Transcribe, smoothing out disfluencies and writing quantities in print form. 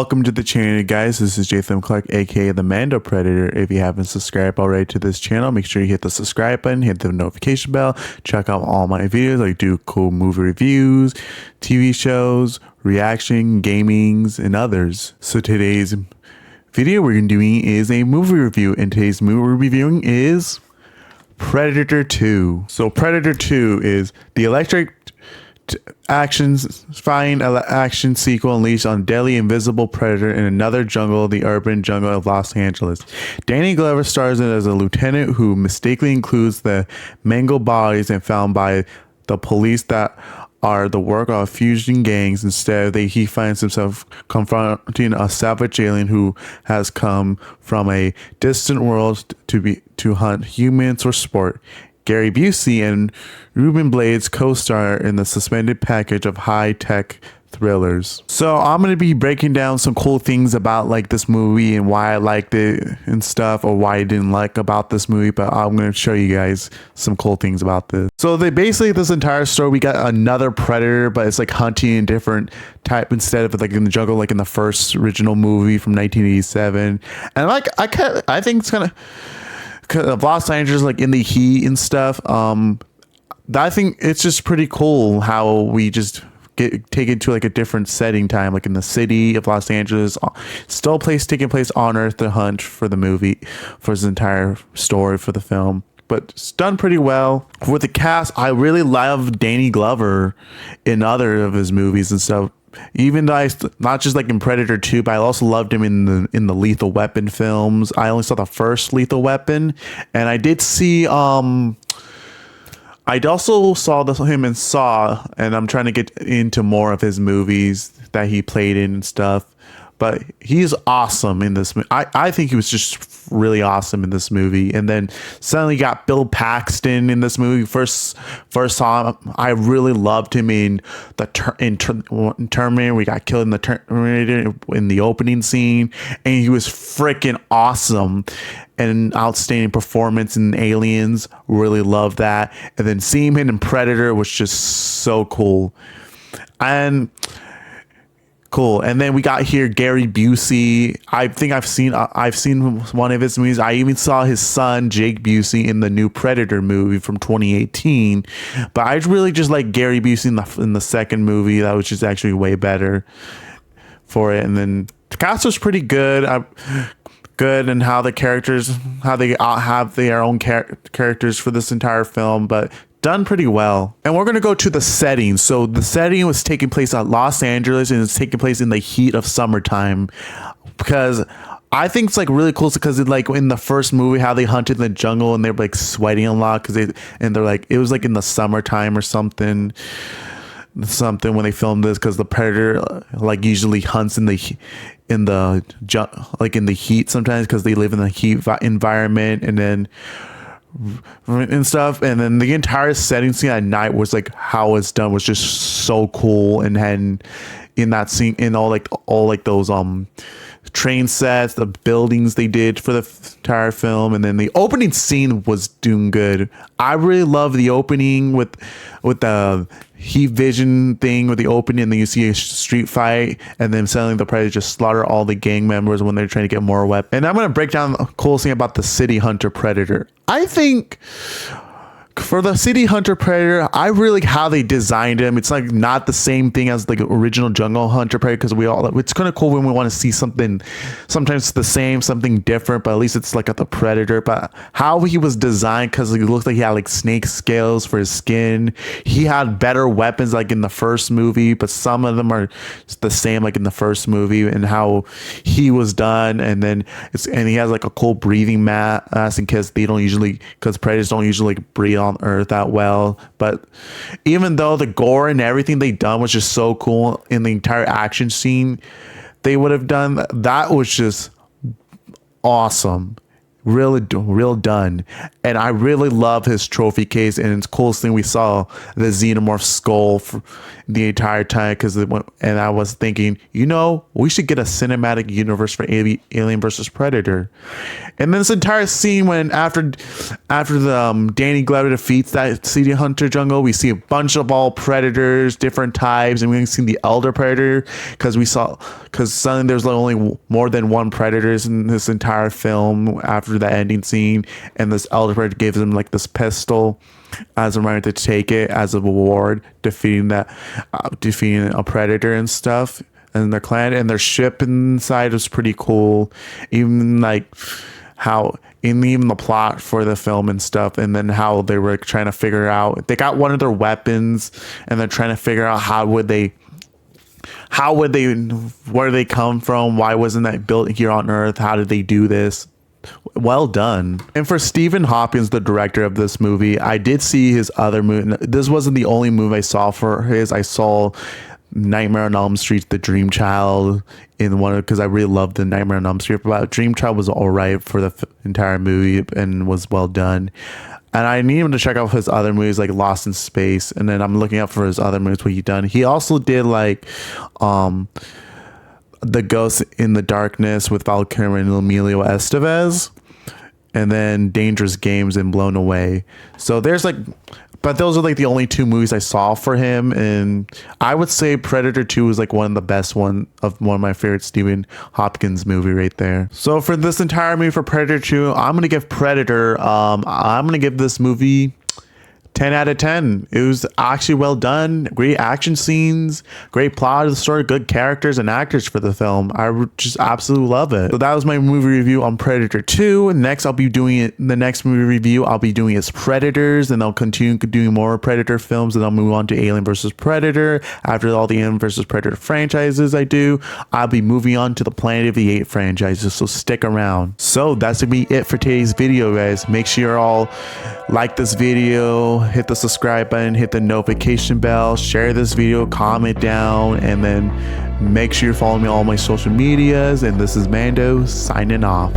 welcome to the channel, guys. This is Jathan Clark, aka the Mando Predator. If you haven't subscribed already to this channel, make sure you hit the subscribe button, hit the notification bell, check out all my videos. I do cool movie reviews, TV shows, reaction, gamings, and others. So today's video we're doing is a movie review, and today's movie we're reviewing is Predator 2. So Predator 2 is the electric action sequel unleashed on deadly invisible predator in another jungle, the urban jungle of Los Angeles. Danny Glover stars in as a lieutenant who mistakenly includes the mangled bodies and found by the police that are the work of fusion gangs. Instead, he finds himself confronting a savage alien who has come from a distant world to hunt humans for sport. Gary Busey and Ruben Blades co-star in the suspended package of high-tech thrillers. So I'm going to be breaking down some cool things about like this movie and why I liked it and stuff, or why I didn't like about this movie, but I'm going to show you guys some cool things about this. So they basically, this entire story, we got another predator, but it's like hunting in different type instead of like in the jungle, like in the first original movie from 1987. And like I think it's kind of Los Angeles, like in the heat and stuff. I think it's just pretty cool how we just take it to like a different setting time, like in the city of Los Angeles, still taking place on Earth, to hunt for the movie, for his entire story for the film. But it's done pretty well with the cast. I really love Danny Glover in other of his movies and stuff. Even though not just like in Predator 2, but I also loved him in the Lethal Weapon films. I only saw the first Lethal Weapon, and I did see I also saw him in Saw, and I'm trying to get into more of his movies that he played in and stuff. But he's awesome in this movie. I think he was just really awesome in this movie. And then suddenly got Bill Paxton in this movie. First saw him, I really loved him in Terminator. We got killed in the Terminator in the opening scene, and he was freaking awesome. And an outstanding performance in Aliens. Really loved that. And then seeing him in Predator was just so cool. And cool. And then we got here Gary Busey. I think I've seen one of his movies. I even saw his son Jake Busey in the new Predator movie from 2018. But I really just like Gary Busey in the second movie. That was just actually way better for it. And then the cast was pretty good. Good, and how they have their own characters for this entire film, but done pretty well. And we're going to go to the setting. So the setting was taking place at Los Angeles, and it's taking place in the heat of summertime, because I think it's like really cool because like in the first movie, how they hunted in the jungle and they're like sweating a lot because they're like, it was like in the summertime or something when they filmed this, because the predator like usually hunts in the heat sometimes, because they live in the heat environment and stuff. And then the entire setting scene at night was like, how it's done was just so cool. And then in that scene, in all those train sets, the buildings they did for the entire film, and then the opening scene was doing good. I really love the opening with the heat vision thing with the opening, and then you see a street fight, and then suddenly the predator just slaughter all the gang members when they're trying to get more weapons. And I'm going to break down the cool thing about the City Hunter Predator. I think for the City Hunter Predator, I really like how they designed him. It's like not the same thing as like original Jungle Hunter Predator, because it's kind of cool when we want to see something, sometimes the same, something different, but at least it's like at the Predator. But how he was designed, because it looked like he had like snake scales for his skin. He had better weapons like in the first movie, but some of them are the same like in the first movie, and how he was done. And then he has like a cool breathing mask in case because predators don't usually like breathe on Earth that well. But even though the gore and everything they done was just so cool in the entire action scene they would have done, that was just awesome. real done. And I really love his trophy case, and it's coolest thing we saw the xenomorph skull for the entire time, because and I was thinking, we should get a cinematic universe for Alien versus Predator. And then this entire scene when after the Danny Glover defeats that city hunter jungle, we see a bunch of all predators, different types, and we see the elder predator, because suddenly there's only more than one predators in this entire film after the ending scene, and this elder predator gives him like this pistol as a reminder to take it as a reward, defeating a predator and stuff, and their clan and their ship inside was pretty cool. Even like how even the plot for the film and stuff, and then how they were trying to figure out, they got one of their weapons and they're trying to figure out where they come from, why wasn't that built here on Earth, how did they do this. Well done. And for Stephen Hopkins, the director of this movie, I did see his other movie. This wasn't the only movie I saw for his. I saw Nightmare on Elm Street, The Dream Child, in one, because I really loved the Nightmare on Elm Street. But Dream Child was all right for the entire movie and was well done. And I need him to check out his other movies like Lost in Space. And then I'm looking up for his other movies, what he done. He also did like The Ghost in the Darkness with Val Kilmer and Emilio Estevez, and then Dangerous Games and Blown Away. So but those are like the only two movies I saw for him, and I would say Predator 2 is like one of the best one of my favorite Stephen Hopkins movie right there. So for this entire movie for Predator 2, I'm gonna give this movie 10 out of 10. It was actually well done. Great action scenes, great plot of the story, good characters and actors for the film. I just absolutely love it. So that was my movie review on Predator 2. Next, I'll be doing the next movie review I'll be doing is Predators, and I'll continue doing more Predator films, and I'll move on to Alien vs. Predator. After all the Alien vs. Predator franchises I do, I'll be moving on to the Planet of the Apes franchises, so stick around. So that's gonna be it for today's video, guys. Make sure you're all like this video, hit the subscribe button, hit the notification bell, share this video, comment down, and then make sure you follow me on all my social medias. And this is Mando signing off.